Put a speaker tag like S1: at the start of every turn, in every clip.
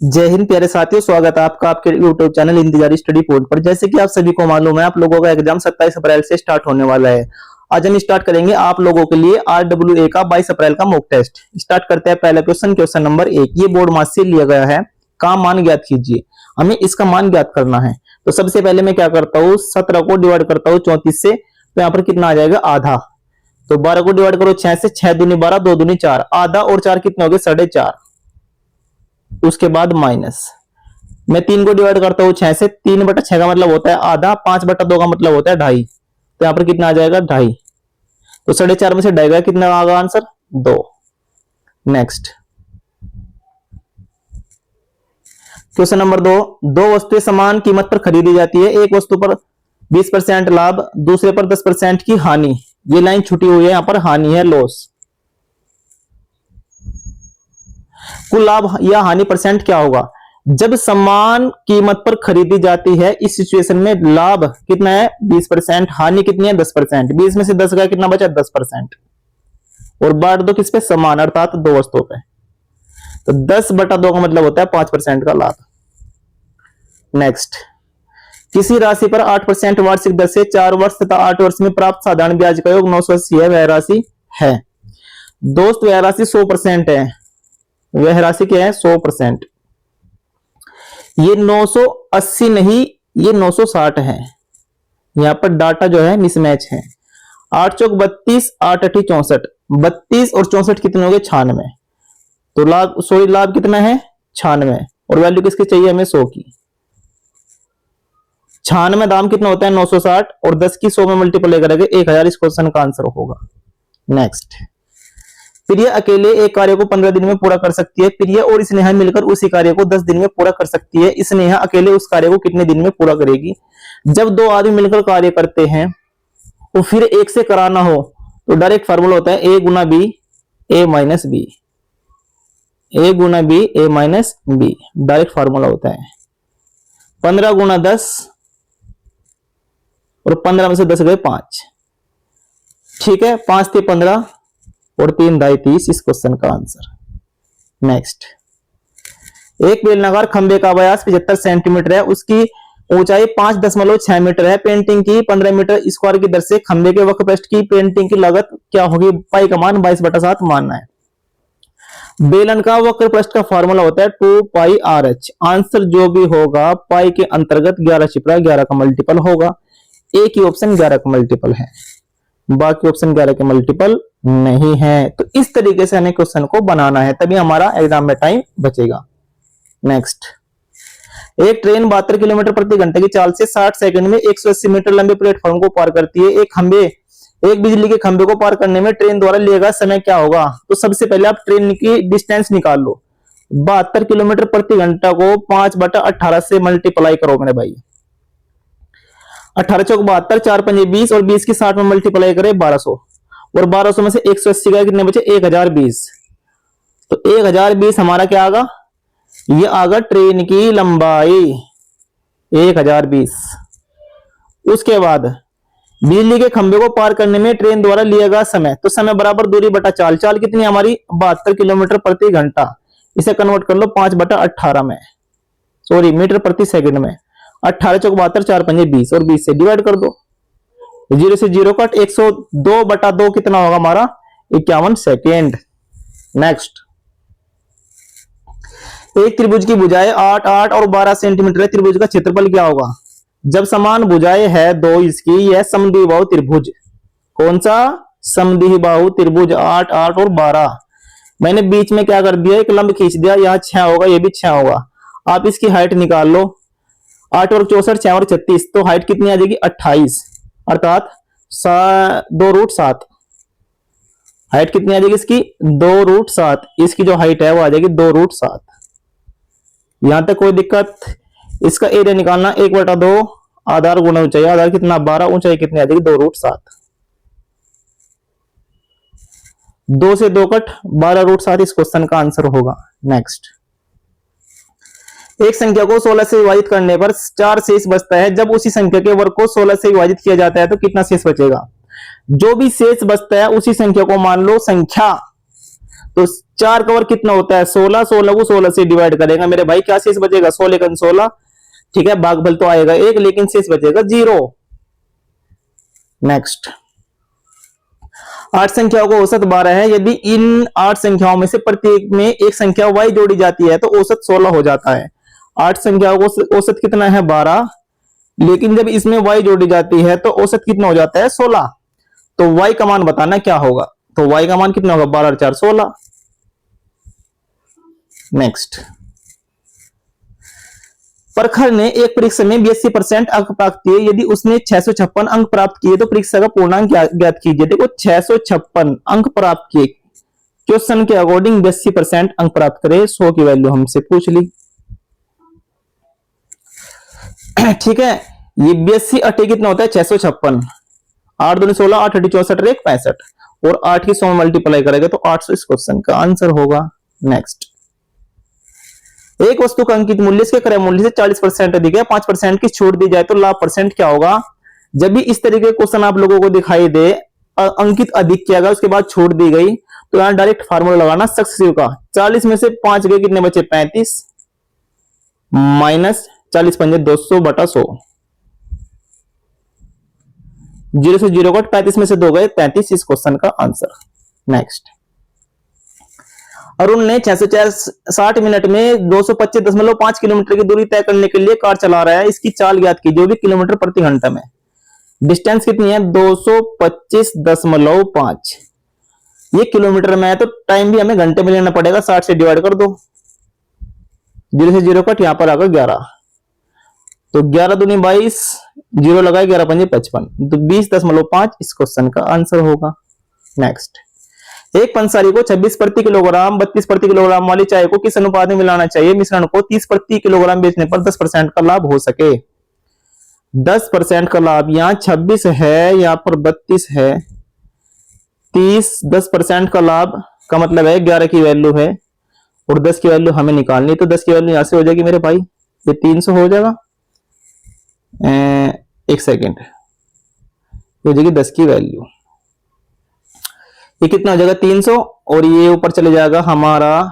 S1: जय हिंद प्यारे साथियों, स्वागत है आपका आपके YouTube चैनल इंतजारी स्टडी पॉइंट पर। जैसे कि आप सभी को मालूम है, आप लोगों का एग्जाम 27 अप्रैल से स्टार्ट होने वाला है। आज हम स्टार्ट करेंगे आप लोगों के लिए RWA का 22 अप्रैल का मॉक टेस्ट। स्टार्ट करते हैं पहला क्वेश्चन नंबर 1। ये बोर्ड मार्क्स से लिया गया है। का मान ज्ञात कीजिए। हमें इसका मान ज्ञात करना है। तो सबसे पहले मैं क्या करता हूँ, 17 को डिवाइड करता हूँ 34 से। तो यहाँ पर कितना आ जाएगा, आधा। तो 12 को डिवाइड करो 6 से, 6 दूनी 12, 2 दूनी 4, आधा और 4 कितने हो गए, 4.5। उसके बाद माइनस, मैं 3 को डिवाइड करता हूँ 6 से, 3/6 का मतलब होता है आधा, 5/2 का मतलब होता है 2.5। तो यहां पर कितना आ जाएगा, 2.5। तो 4.5 में से 2.5 गया, कितना आएगा आंसर, 2। Next question number 2। दो वस्तुएं समान कीमत पर खरीदी जाती है। एक वस्तु पर 20% लाभ, दूसरे पर 10% की हानि। ये लाइन छुटी हुई है, यहां पर हानि है, लॉस। कुल लाभ या हानि परसेंट क्या होगा। जब समान कीमत पर खरीदी जाती है, इस सिचुएशन में लाभ कितना है, 20%, हानि कितनी है, 10%। 20 में से 10 गया, कितना बचा, 10%। और बांट दो किस पे, समान, अर्थात दो वस्तुओं पे। तो 10/2 का मतलब होता है 5% का लाभ। नेक्स्ट, किसी राशि पर 8% वार्षिक दर से 4 वर्ष तथा 8 वर्ष में प्राप्त साधारण ब्याज का योग 980 है। वह राशि है, दोस्त वह राशि 100% है। वह राशि क्या है, 100%। ये 980 नहीं, ये 960 है। यहां पर डाटा जो है मिसमैच है। 8 चौक 32, 8 अठी 64, 32 और 64 कितने हो गए, 96। तो लाभ, सॉरी, लाभ कितना है, 96। और वैल्यू किसकी चाहिए हमें, 100 की। 96 दाम कितना होता है, 960, और 10 की 100 में मल्टीप्लाई करेंगे 1000। इस क्वेश्चन का आंसर होगा। नेक्स्ट, प्रिय अकेले एक कार्य को 15 दिन में पूरा कर सकती है। प्रिय और स्नेहा मिलकर उसी कार्य को 10 दिन में पूरा कर सकती है। स्नेहा अकेले उस कार्य को कितने दिन में पूरा करेगी। जब दो आदमी मिलकर कार्य करते हैं तो फिर एक से कराना हो तो डायरेक्ट फार्मूला होता है A Guna B, A minus B। A Guna B, A minus B direct formula होता है। 15 गुना 10, और 15 में से 10 गए 5। ठीक है, 5 थे 15 और 3 दाई 30। इस क्वेश्चन का आंसर। नेक्स्ट, एक बेलनाकार खंबे का व्यास 75 सेंटीमीटर है। उसकी ऊंचाई 5.6 मीटर है। पेंटिंग की 15 मीटर स्क्वायर की दर से खंबे के वक्रपृष्ठ की पेंटिंग की लागत क्या होगी। पाई का मान 22/7 मानना है। बेलन का वक्रपृष्ठ का फॉर्मूला होता है 2πRH। आंसर जो भी होगा पाई के अंतर्गत 11 छिपरा 11 का मल्टीपल होगा। एक ही ऑप्शन 11 का मल्टीपल है, बाकी ऑप्शन 11 के मल्टीपल नहीं है। तो इस तरीके से हमें क्वेश्चन को बनाना है, तभी हमारा एग्जाम में टाइम बचेगा। नेक्स्ट, एक ट्रेन 72 किलोमीटर प्रति घंटे की चाल से 60 सेकंड में 180 मीटर लंबे प्लेटफॉर्म को पार करती है। एक बिजली के खंबे को पार करने में ट्रेन द्वारा लिया गया समय क्या होगा। तो सबसे पहले आप ट्रेन की डिस्टेंस निकाल लो। 72 किलोमीटर प्रति घंटा को 5/18 से मल्टीप्लाई करो मेरे भाई। 18 चौक 72, 4 पंजे 20, और 20 की 60 में मल्टीप्लाई करें 1200, और 1200 में से 180 का कितने बचे, 1020। तो 1020 हमारा क्या आगा, ये आगा ट्रेन की लंबाई 1020। उसके बाद बिजली के खंभे को पार करने में ट्रेन द्वारा लिया गया समय। तो समय बराबर दूरी बटा चाल। चाल कितनी हमारी, 72 किलोमीटर प्रति घंटा। इसे कन्वर्ट कर लो 5/18 में, सॉरी मीटर प्रति सेकंड में। 18 चौक 72, 4 पंजे 20, और 20 से डिवाइड कर दो। 0 से 0 कट, 102/2 कितना होगा हमारा, 51 सेकेंड। नेक्स्ट, एक त्रिभुज की भुजाएं 8, 8 और 12 सेंटीमीटर है। त्रिभुज का क्षेत्रफल क्या होगा। जब समान भुजाएं है दो इसकी, यह समद्विबाहु त्रिभुज। कौन सा, समद्विबाहु त्रिभुज 8, 8 और 12। मैंने बीच में क्या कर दिया, एक लंब खींच दिया। यहाँ 6 होगा, ये भी 6 होगा। आप इसकी हाइट निकाल लो। 8 और 64, 6 और 36, तो हाइट कितनी आ जाएगी, 28, अर्थात 2√7। हाइट कितनी आ जाएगी इसकी, 2√7। इसकी जो हाइट है वो आ जाएगी 2√7। यहां तक कोई दिक्कत। इसका एरिया निकालना 1/2 आधार गुना ऊंचाई। आधार कितना, 12, ऊंचाई कितनी आ जाएगी, 2√7। 2 से 2 कट, 12√7 इस क्वेश्चन का आंसर होगा। नेक्स्ट, एक संख्या को 16 से विभाजित करने पर 4 शेष बचता है। जब उसी संख्या के वर्ग को 16 से विभाजित किया जाता है तो कितना शेष बचेगा। जो भी शेष बचता है उसी संख्या को मान लो संख्या। तो 4 कवर कितना होता है 16, 16 को 16 से डिवाइड करेगा मेरे भाई, क्या शेष बचेगा 16 का 16, ठीक है, भागफल तो आएगा 1 लेकिन शेष बचेगा 0। नेक्स्ट, 8 संख्याओं का औसत 12 है। यदि इन 8 संख्याओं में से प्रत्येक में एक संख्या y जोड़ी जाती है तो औसत 16 हो जाता है। 8 संख्याओं का औसत कितना है 12, लेकिन जब इसमें y जोड़ी जाती है तो औसत कितना हो जाता है 16। तो y का मान बताना क्या होगा, तो y का मान कितना होगा 12 और 4 16। नेक्स्ट, प्रखर ने एक परीक्षा में 82% अंक प्राप्त किए। यदि उसने 656 अंक प्राप्त किए तो परीक्षा का पूर्णांक ज्ञात कीजिए। देखो 656 अंक प्राप्त किए, क्वेश्चन के अकॉर्डिंग 82% अंक प्राप्त करे, 100 की वैल्यू हमसे पूछ ली। ठीक है, ये 82 अटे कितना होता है 656, 8 दूनी 16, 8 अटी 64 और 1 65, और 8 की 100 में मल्टीप्लाई करेंगे तो 800 इस क्वेश्चन का आंसर होगा। नेक्स्ट, एक वस्तु का अंकित मूल्य इसके क्रय मूल्य से 40% अधिक है, 5% की छूट दी जाए तो लाभ परसेंट क्या होगा। जब भी इस तरीके के क्वेश्चन आप लोगों को दिखाई दे, अंकित अधिक किया गया उसके बाद छूट दी गई, तो यहां डायरेक्ट फार्मूला लगाना सक्सेसिव का। 40 में से 5 गए कितने बचे 35, माइनस 40 पंजे 200 बटा 100, 0 से 0 कट, 35 में से 2 गए 33 इस क्वेश्चन का आंसर। नेक्स्ट, अरुण ने 660 मिनट में 225.5 किलोमीटर की दूरी तय करने के लिए कार चला रहा है। इसकी चाल ज्ञात कीजिए, जो भी किलोमीटर प्रति घंटा में। डिस्टेंस कितनी है 225.5, ये किलोमीटर में है तो टाइम भी हमें घंटे में लेना पड़ेगा, 60 से डिवाइड कर दो, 0 से 0 कट, यहां पर आकर 11, तो 11 दूनी 22, 0 लगाए 11 पंजे 55, तो 20.5 इस क्वेश्चन का आंसर होगा। नेक्स्ट, एक पंसारी को 26 प्रति किलोग्राम 32 प्रति किलोग्राम वाली चाय को किस अनुपात में मिलाना चाहिए मिश्रण को 30 प्रति किलोग्राम बेचने पर 10% का लाभ हो सके। 10% का लाभ, यहाँ 26 है, यहाँ पर 32 है, 30, 10% का लाभ का मतलब है 11 की वैल्यू है और 10 की वैल्यू हमें निकालनी, तो 10 की वैल्यू यहां से हो जाएगी मेरे भाई, ये 300 हो जाएगा। एक सेकेंड, हो जाएगी 10 की वैल्यू, ये कितना हो जाएगा 300, और ये ऊपर चले जाएगा हमारा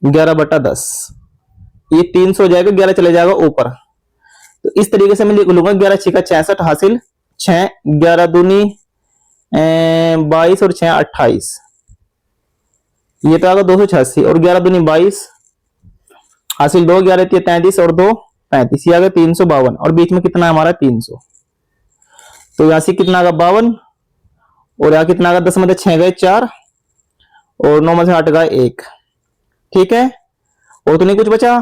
S1: 11 बटा 10, ये 300 हो जाएगा, 11 चले जाएगा ऊपर, तो इस तरीके से मैं लिख लूंगा 11 छिका 66 हासिल 6, 11 दूनी 22 और 6 28, ये तो आएगा 286, और 11 दूनी 22 हासिल 2, 11 33 और 2 35, ये आ गया 352, और बीच में कितना है हमारा 300, तो यहां से कितना आगा 52, और यहां कितना आगा 10 में 6 गए 4, और 9 में से 8 गए 1, ठीक है, और तो नहीं कुछ बचा।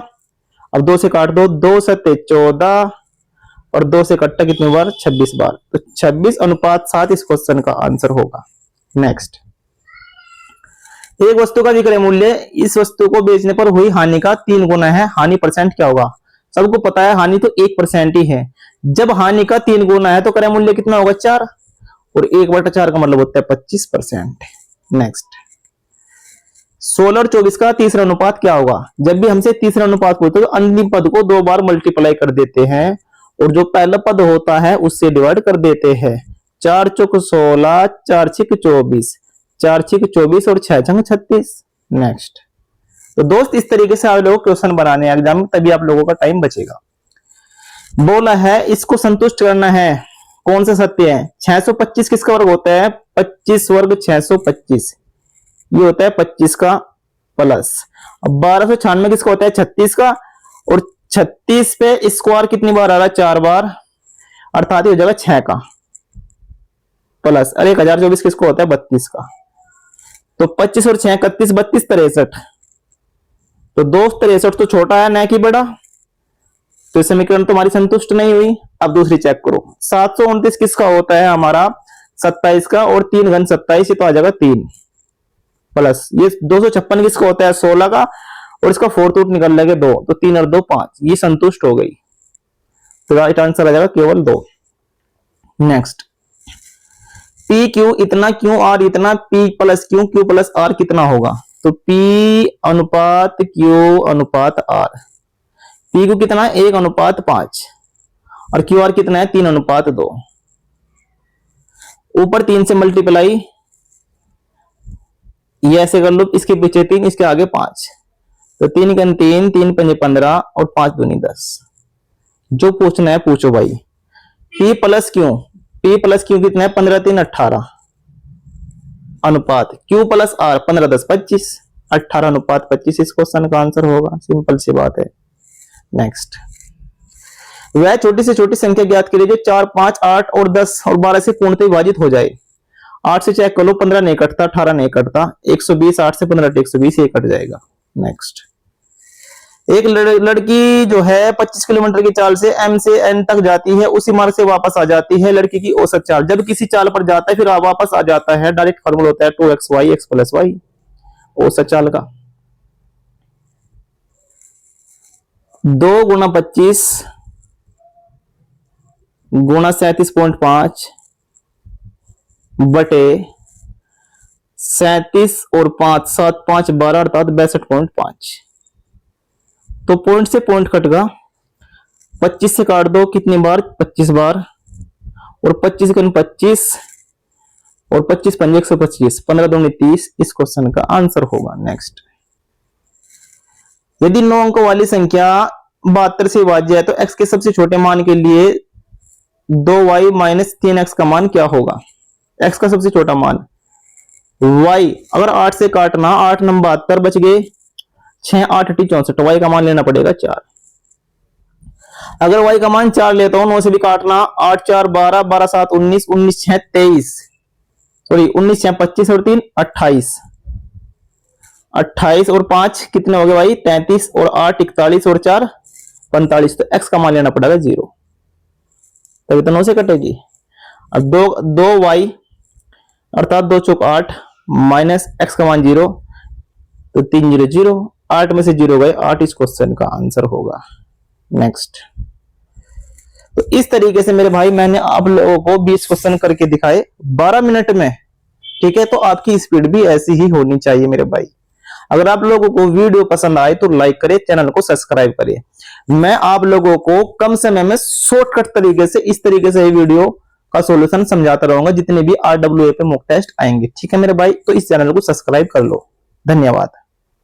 S1: अब 2 से काट दो, 2 सत्ते 14 और 2 से कट्टा कितनी बार 26 बार, तो 26:7 इस क्वेश्चन का आंसर होगा। नेक्स्ट, एक वस्तु का विक्रय मूल्य इस वस्तु को बेचने पर हुई हानि का 3 गुना है, हानि परसेंट क्या होगा। सबको पता है हानि तो 1% ही है, जब हानि का 3 गुना है तो क्रय मूल्य कितना होगा 4, और 1/4 का मतलब होता है 25%। नेक्स्ट, 16 और 24 का तीसरा अनुपात क्या होगा। जब भी हमसे तीसरा अनुपात पूछते तो अंतिम पद को 2 बार मल्टीप्लाई कर देते हैं और जो पहला पद होता है उससे डिवाइड कर देते हैं। 4 चौक 16, 4 छिक 24, 4 छिक 24 और 6 छंग 36। नेक्स्ट, तो दोस्त इस तरीके से आप लोग क्वेश्चन बनाने हैं एग्जाम में, तभी आप लोगों का टाइम बचेगा। बोला है इसको संतुष्ट करना है, कौन सा सत्य है। 625 किसका वर्ग होता है 25 वर्ग 625, ये होता है 25 का प्लस। अब 1296 किसका होता है 36 का, और 36 पे स्क्वायर कितनी बार आ रहा है 4 बार, अर्थात ये हो जाएगा 6 का प्लस। अरे 1024 किसको होता है 32 का, तो 25 और 6 31 32 63, तो दोस्त 63 तो छोटा है न कि बड़ा, तो समीकरण तुम्हारी संतुष्ट नहीं हुई। अब दूसरी चेक करो, 729 किसका होता है हमारा 27 का, और 3 घन 27, ये तो आ जाएगा 3 प्लस। ये 256 किसका होता है 16 का, और इसका 4th रूट निकल लेंगे 2, तो 3 और 2 5, ये संतुष्ट हो गई, तो राइट आंसर आ जाएगा केवल 2। नेक्स्ट, पी क्यू इतना, क्यू आर इतना, P plus Q, Q plus R कितना होगा। तो पी अनुपात क्यू अनुपात आर, पी क्यू कितना है 1:5, और क्यू आर कितना है 3:2। ऊपर 3 से मल्टीप्लाई ये ऐसे कर लो, इसके पीछे 3, इसके आगे 5, तो 3 गन 3, 3 पंजे 15 और 5 दूनी 10। जो पूछना है पूछो भाई। P plus Q, P plus Q कितना है? 15 3 18 अनुपात Q प्लस R 15 10 25, 18 अनुपात 25 इस क्वेश्चन का आंसर होगा। सिंपल सी बात है। नेक्स्ट, वह छोटी से छोटी संख्या ज्ञात करिए जो 4 5 8 और 10 और 12 से पूर्णतः विभाजित हो जाए। 8 से चेक कर लो, 15 नहीं कटता, 18 नहीं कटता, 120, 8 से 15 120 ये कट जाएगा। नेक्स्ट, एक लड़की जो है 25 किलोमीटर की चाल से M से N तक जाती है, उसी मार्ग से वापस आ जाती है। लड़की की औसत चाल, जब किसी चाल पर जाता है फिर वापस आ जाता है, डायरेक्ट फॉर्मूला होता है 2xy x प्लस y औसत चाल का। 2 गुणा 25 गुणा 37.5 बटे 37 और 5 7 5 12 अर्थात 62.5। तो पॉइंट से पॉइंट कट गया, 25 से काट दो कितनी बार? 25 बार, और 25 गुण 25 और 25 पंजे 125, 15 दूनी 30 इस क्वेश्चन का आंसर होगा। नेक्स्ट, यदि 9 अंकों वाली संख्या 72 से विभाज्य है तो x के सबसे छोटे मान के लिए 2y माइनस 3x का मान क्या होगा? x का सबसे छोटा मान y, अगर 8 से काटना, 8 नंबर 72 बच गए, 6 8 64, y का मान लेना पड़ेगा 4। अगर y का मान 4 लेता हूं, 9 से भी काटना, 8 4 12 12 7 19 19 6 23, सॉरी 19 6 25 और 3 28, 28 और 5 कितने हो गए भाई? 33 और 8 41 और 4 45, तो x का मान लेना पड़ेगा 0, तभी तो 9 से कटेगी। अब 2y अर्थात 2 चौक 8 माइनस x का मान 0, तो 3 0 0, 8 में से 0 गए, 8 इस क्वेश्चन का आंसर होगा। नेक्स्ट, तो इस तरीके से मेरे भाई मैंने आप लोगों को 20 क्वेश्चन करके दिखाए 12 मिनट में, ठीक है। तो आपकी स्पीड भी ऐसी ही होनी चाहिए मेरे भाई। अगर आप लोगों को वीडियो पसंद आए तो लाइक करें, चैनल को सब्सक्राइब करें। मैं आप लोगों को कम समय में शॉर्टकट तरीके से इस तरीके से वीडियो का सॉल्यूशन समझाता रहूंगा जितने भी RWA पे मॉक टेस्ट आएंगे, ठीक है मेरे भाई। तो इस चैनल को सब्सक्राइब कर लो। धन्यवाद।